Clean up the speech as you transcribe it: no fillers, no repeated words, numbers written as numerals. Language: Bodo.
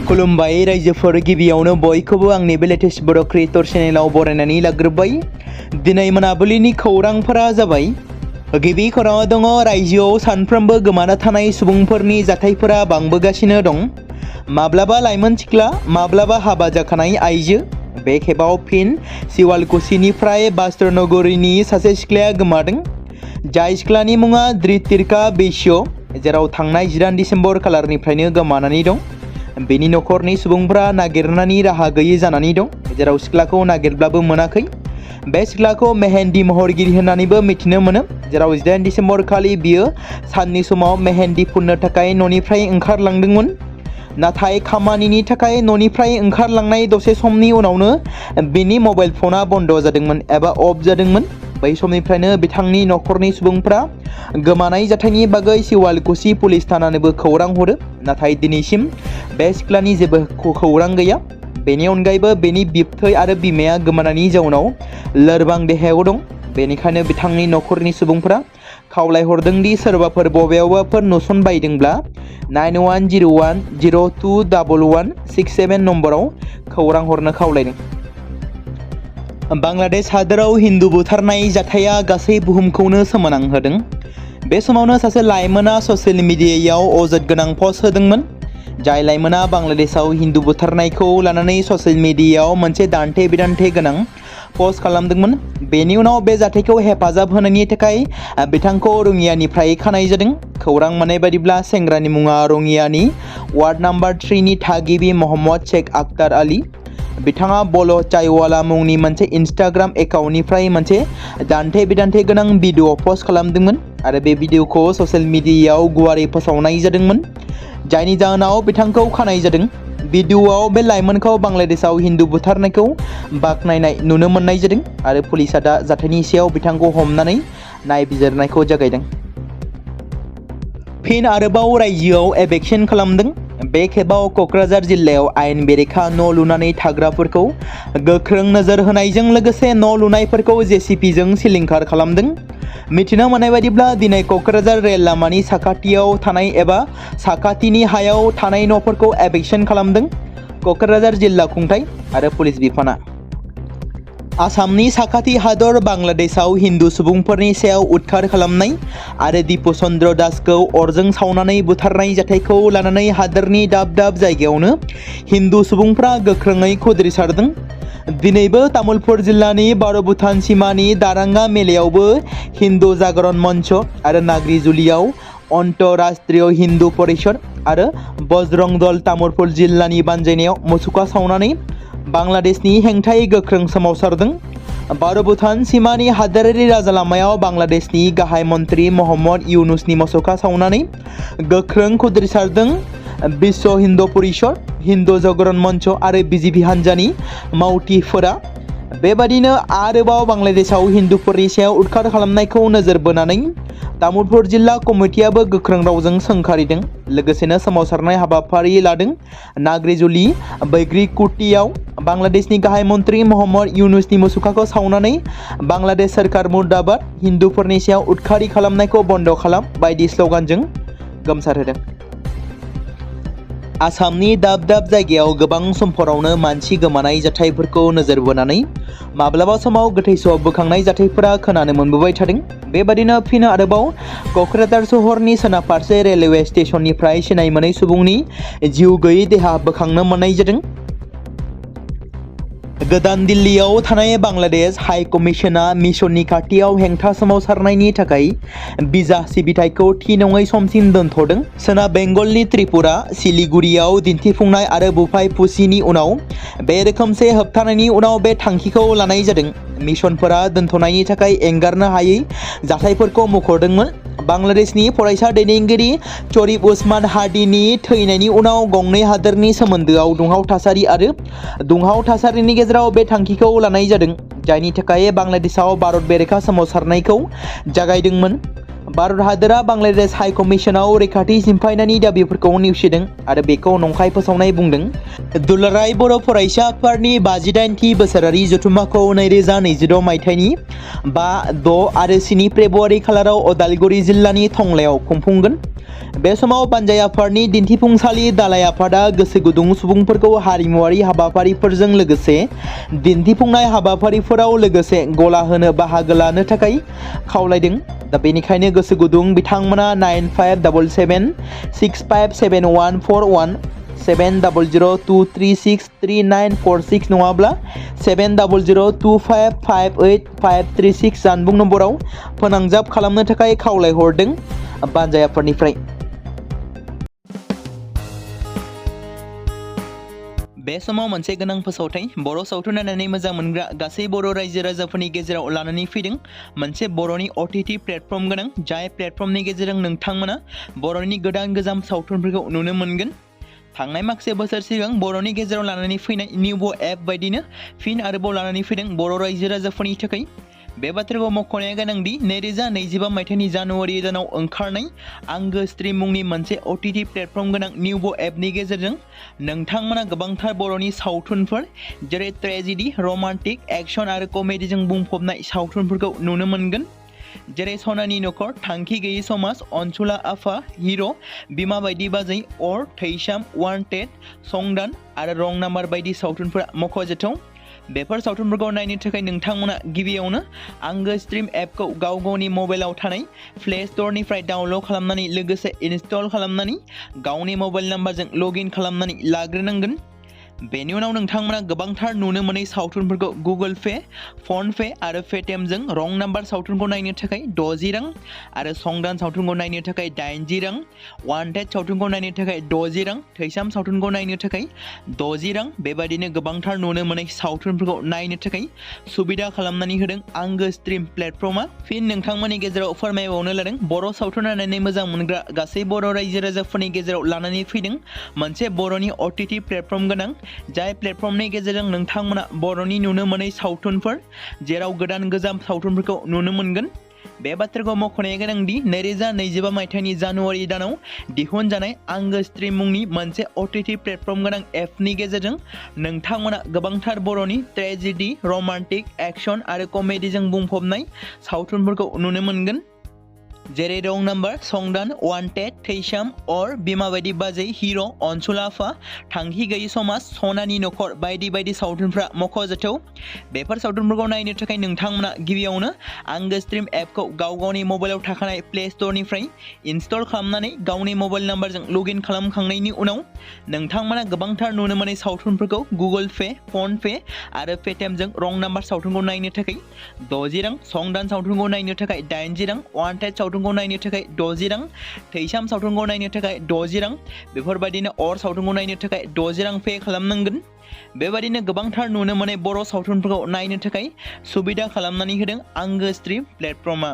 खुलुमबाय रायजोफोर, गिबियावनो बयखौबो आंनि बे लेटेस्ट बड' क्रिएटर चेनेलाव बरायनानै लाग्रोबाय। दिनै मोनाबिलिनि खौरांफोरा जाबाय। गिबि खौराङाव दङ, रायजोआव सानफ्रोमबो गोमाना थानाय सुबुंफोरनि जाथायफोरा बांबोगासिनो दं। माब्लाबा लाइमोन सिख्ला, माब्लाबा हाबा जाखानाय आइजो। बे खेबाव फिन सिवालकुसिनिफ्राय बास्तर नगरीनि सासे सिख्लाया गोमादों। जाय सिख्लानि मुङा धृतिका बैश्य, जेराव थांनाय 14 डिसेम्बर खालारनिफ्रायनो गोमानानै दं। बेनि नखरनि सुबुंफोरा नागिरनानै राहा गैयै जानानै दं, जेराव सिख्लाखौ नागिरब्लाबो मोनाखै। बे सिख्लाखौ मेहेन्दी महरगिरि होननानैबो मिथिनो मोनो, जेराव 18 डिसेम्बर खालि बियो साननि समाव मेहेन्दी फुननो थाखाय न'निफ्राय ओंखारलांदोंमोन। नाथाय खामानिनि थाखाय न'निफ्राय ओंखारलांनाय दसे समनि उनावनो बिनि मबाइल फना बन्द जादोंमोन एबा अफ जादोंमोन। बै समनिफ्रायनो बिथांनि नखरनि सुबुंफ्रा गोमानाय जाथायनि बागै सिवालकुसि पुलिस थानानोबो खौरां हरो, नाथाय दिनैसिम बे सिख्लानि जेबो खौरां गैया। बेनि अनगायैबो बेनि बिबथै आरो बिमाया गोमानायनि जाउनाव लोरबां देहायाव दं। बेनिखायनो बिथांनि नखरनि सुबुंफोरा खावलायहरदों दि सोरबाफोर बबेयावबाफोर नुसनबायदोंब्ला 9101021167 नम्बराव खौरां हरनो खावलायदों। बांलादेश हादोराव हिन्दु बुथारनाय जाथाया गासै बुहुमखौनो सोमोनांहोदों। बे समावनो सासे लाइमोना ससियेल मिडियायाव अजद गोनां पस्ट होदोंमोन। जाय लाइमोना बांलादेशआव हिन्दु बुथारनायखौ लानानै ससियेल मिडियायाव मोनसे दान्थे-बिदान्थे गोनां पस्ट खालामदोंमोन। बेनि उनाव बे जाथायखौ हेफाजाब होनायनि थाखाय बिथांखौ रङियानिफ्राय खानाय जादों। खौरां मोननाय बायदिब्ला सेंग्रानि मुङा रङियानि वार्ड नाम्बार 3 नि थागिबि मोहम्मद शेख आख्तार आली। बिथाङा बल' चायवाला मुंनि मोनसे इन्स्टाग्राम एकाउन्टनिफ्राय मोनसे दान्थे-बिदान्थे गोनां भिडिअ पस्ट खालामदोंमोन आरो बे भिडिअखौ ससियेल मिडियायाव गुवारै फोसावनाय जादोंमोन, जायनि जाहोनाव बिथांखौ खानाय जादों। भिडिअआव बे लाइमोनखौ बांलादेशआव हिन्दु बुथारनायखौ बाख्नायनाय नुनो मोननाय जादों आरो पुलिसआ दा जाथायनि सायाव बिथांखौ हमनानै नायबिजिरनायखौ जागायदों। फिन आरोबाव रायजोआव एभेक्सन खालामदों। बे खेबाव क'क्राझार जिल्लायाव आयेन बेरेखा न' लुनानै थाग्राफोरखौ गोख्रों नोजोर होनायजों लोगोसे न' लुनायफोरखौ जेसिपिजों सिलिंखार खालामदों। मिथिनो मोननाय बायदिब्ला दिनै क'क्राझार रेल लामानि साखाथियाव थानाय एबा साखाथिनि हायाव थानाय न'फोरखौ एभेक्सन खालामदों क'क्राझार जिल्ला खुंथाय आरो पुलिस बिफाना। आसामनि साखाथि हादर बांलादेशआव हिन्दु सुबुंफोरनि सायाव उदखार खालामनाय आरो दिपु चन्द्र दासखौ अरजों सावनानै बुथारनाय जाथायखौ लानानै हादोरनि दाब दाब जायगायावनो हिन्दु सुबुंफ्रा गोख्रोङै खुद्रिसारदों। दिनैबो तामुलपुर जिल्लानि बारो भुटान सिमानि दारांगा मेलायावबो हिन्दु जागरण मन्च आरो नाग्रिजुलियाव अन्तराष्ट्रीय हिन्दु परिषद आरो बजरं दल तामुलपुर जिल्लानि बानजायनायाव मुसुखा सावनानै बांलादेशनि हेंथायै गोख्रों सोमावसारदों। बारो भुटान सिमानि हादोरारि राजालामायाव बांलादेशनि गाहाय मन्त्रि मोहम्मद इउनुसनि मुसुखा सावनानै गोख्रों खुद्रिसारदों। विश्व हिन्दु परिषद, हिन्दु जागरण मन्च आरो बिजेपि हान्जानि मावथिफोरा। बेबादिनो आरोबाव बांलादेशआव हिन्दुफोरनि सायाव उदखार खालामनायखौ नोजोर बोनानै तामुलपुर जिल्ला कमिटियाबो गोख्रों रावजों सोंखारिदों, लोगोसेनो सोमावसारनाय हाबाफारि लादों। नाग्रिजुलि बैग्रिकुटियाव बांलादेशनि गाहाय मन्त्रि मोहम्मद इउनुसनि मुसुखाखौ सावनानै बांलादेश सोरखार मुर्दाबाद, हिन्दुफोरनि सायाव उदखारि खालामनायखौ बन्द खालाम बायदि स्लगानजों गोमसारहोदों। आसामनि दाब दाब जायगायाव गोबां समफोरावनो मानसि गोमानाय जाथायफोरखौ नोजोर बोनानै माब्लाबा समाव गोथै सह बोखांनाय जाथायफोरा खोनानो मोनबोबाय थादों। बेबादिनो फिन आरोबाव क'क्राझार सहरनि सोनाब फारसे रेलवे स्टेशननिफ्राय सिनाय मोनै सुबुंनि जिउ गैयै देहा बोखांनो मोननाय जादों। गोदान दिल्लीयाव थानाय बांलादेश हाइ कमिसना मिशननि खाथियाव हेंथा सोमावसारनायनि थाखाय भिजा सिबिथायखौ थि नङै समसिम दोनथ'दों। सोनाब बेंगलनि त्रिपुरा, सिलिगुरियाव दिन्थिफुंनाय आरो बुफाय फुसिनि उनाव बे रोखोमसे होबथानायनि उनाव बे थांखिखौ लानाय जादों। मिशनफोरा दोनथ'नायनि थाखाय एंगारनो हायै जाथायफोरखौ मुंख'दोंमोन। बांलादेशनि फरायसा दैदेनगिरि शरीफ उस्मान हादीनि थैनायनि उनाव गंनै हादोरनि सोमोन्दोआव दुंहाव थासारि आरो दुंहाव थासारिनि गेजेराव बे थांखिखौ लानाय जादों, जायनि थाखाय बांलादेशआव भारत बेरेखा सोमावसारनायखौ जागायदोंमोन। भारत हादोरा बांलादेश हाइ कमिसनाव रैखाथि सिमफायनायनि दाबिफोरखौ नेवसिदों आरो बेखौ नंखाय फोसावनाय बुंदों। दुलाराय बर' फरायसा आफादनि 58थि बोसोरारि जथुम्माखौ 2026 मायथाइनि 5, 6 आरो 7 फेब्रुवारि खालाराव उदालगुरि जिल्लानि टंलायाव खुंफुंगोन। बे समाव पान्जाय आफादनि दिन्थिफुंसालि दालाय आफादा गोसो गुदुं सुबुंफोरखौ हारिमुवारि हाबाफारिफोरजों लोगोसे दिन्थिफुंनाय हाबाफारिफोराव लोगोसे गला होनो बाहागो लानो थाखाय खावलायदों। दा बेनिखायनो गोसो गुदुं बिथांमोना 9577 657141 7002363946 नङाब्ला 7002558536 जानबुं नम्बराव फोनांजाब खालामनो थाखाय खावलायहरदों पान्जाय आफादनिफ्राय। बे समाव मोनसे गोनां फोसावथाय बर' सावथुन नायनानै मोजां मोनग्रा गासै बर' रायजो राजाफोरनि गेजेराव लानानै फैदों मोनसे बर'नि OTT प्लेटफर्म गोनां, जाय प्लेटफर्मनि गेजेरजों नोंथांमोना बर'नि गोदान सावथुनफोरखौ नुनो मोनगोन। थांनाय माखासे बोसोर सिगां बर'नि गेजेराव लानानै फैनाय निउबो एप बायदिनो फिन आरोबाव लानानै फैदों बर' रायजो राजाफोरनि थाखाय। बे बाथ्राखौ मख'नाया गोनांदि 2025 मायथाइनि जानुवारि दानाव ओंखारनाय आंगो स्ट्रीम मुंनि मोनसे OTT प्लेटफर्म गोनां निउबो एपनि गेजेरजों नोंथांमोना गोबांथार बर'नि सावथुनफोर जेरै ट्रेजेडी, रमान्टिक, एक्शन आरो कमेडीजों बुंफबनाय सावथुनफोरखौ नुनो मोनगोन। जेरै सनानि नखर, थांखि गैयै समाज, अनसुला आफा, हिर', बिमा बायदि बाजै, अर, थैसाम, वान्टेड, संदान आरो रं नाम्बार बायदि सावथुनफोरा मख'जाथाव। बेफोर सावथुनफोरखौ नायनो थाखाय नोंथांमोना गिबियावनो आंगो स्ट्रीम एपखौ गावनि मबाइलाव थानाय प्ले स्ट'रनिफ्राय डाउनल'ड खालामनानै लोगोसे इनस्टल खालामनानै गावनि मबाइल नाम्बारजों लगइन खालामनानै लाग्रोनांगोन। बेनि उनाव नोंथांमोना गोबांथार नुनो मोनै सावथुनफोरखौ गुगोल पे, फन पे आरो पेटिएमजों रं नाम्बार सावथुनखौ नायनो थाखाय 60 रां आरो संदान सावथुनखौ नायनो थाखाय 80 रां, वान्टेड सावथुनखौ नायनो थाखाय 60 रां, थैसाम सावथुनखौ नायनो थाखाय 60 रां बेबायदिनो गोबांथार नुनो मोनै सावथुनफोरखौ नायनो थाखाय सुबिदा खालामनानै होदों आंगो स्ट्रीम प्लेटफर्मा। फिन नोंथांमोननि गेजेराव फोरमायबावनो लादों बर' सावथुन नायनानै मोजां मोनग्रा गासै बर' रायजो राजाफोरनि गेजेराव लानानै फैदों मोनसे बर'नि OTT प्लेटफर्म गोनां, जाय प्लेटफर्मनि गेजेरजों नोंथांमोना बर'नि नुनो मोनै सावथुनफोर जेराव गोदान सावथुनफोरखौ नुनो मोनगोन। बे बाथ्राखौ मख'नाया गोनांदि 2025 मायथाइनि जानुवारि दानाव दिहुनजानाय आंगो स्ट्रीम मुंनि मोनसे OTT प्लेटफर्म गोनां एपनि गेजेरजों नोंथांमोना गोबांथार बर'नि ट्रेजेडी, रमान्टिक, एक्शन आरो कमेडीजों बुंफबनाय सावथुनफोरखौ नुनो मोनगोन। जेरै रं नाम्बार, संदान, वान्टेड, थैसाम, अर, बिमा बायदि बाजै, हिर', अनसुला आफा, थांखि गैयै समाज, सनानि नखर बायदि बायदि सावथुनफ्रा मख'जाथाव। बेफोर सावथुनफोरखौ नायनो थाखाय नोंथांमोना गिबियावनो आंगो स्ट्रीम एपखौ गावनि मबाइलाव थाखानाय प्ले स्ट'रनिफ्राय इनस्टल खालामनानै गावनि मबाइल नाम्बारजों लगइन खालामखांनायनि उनाव नोंथांमोना गोबांथार नुनो मोनै सावथुनफोरखौ गुगोल पे, फन पे आरो पेटिएमजों रं नाम्बार सावथुनखौ नायनो थाखाय 60 रां, संदान सावथुनखौ नायनो थाखाय 80 रां, वान्टेड सावथुनखौ नायनो थाखाय 60 रां, थैसाम सावथुनखौ नायनो थाखाय 60 रां बेफोरबायदिनो अर सावथुनखौ नायनो थाखाय 60 रां पे खालामनांगोन। बेबायदिनो गोबांथार नुनो मोनै बर' सावथुनफोरखौ नायनो थाखाय सुबिदा खालामनानै होदों आंगो स्ट्रीम प्लेटफर्मा।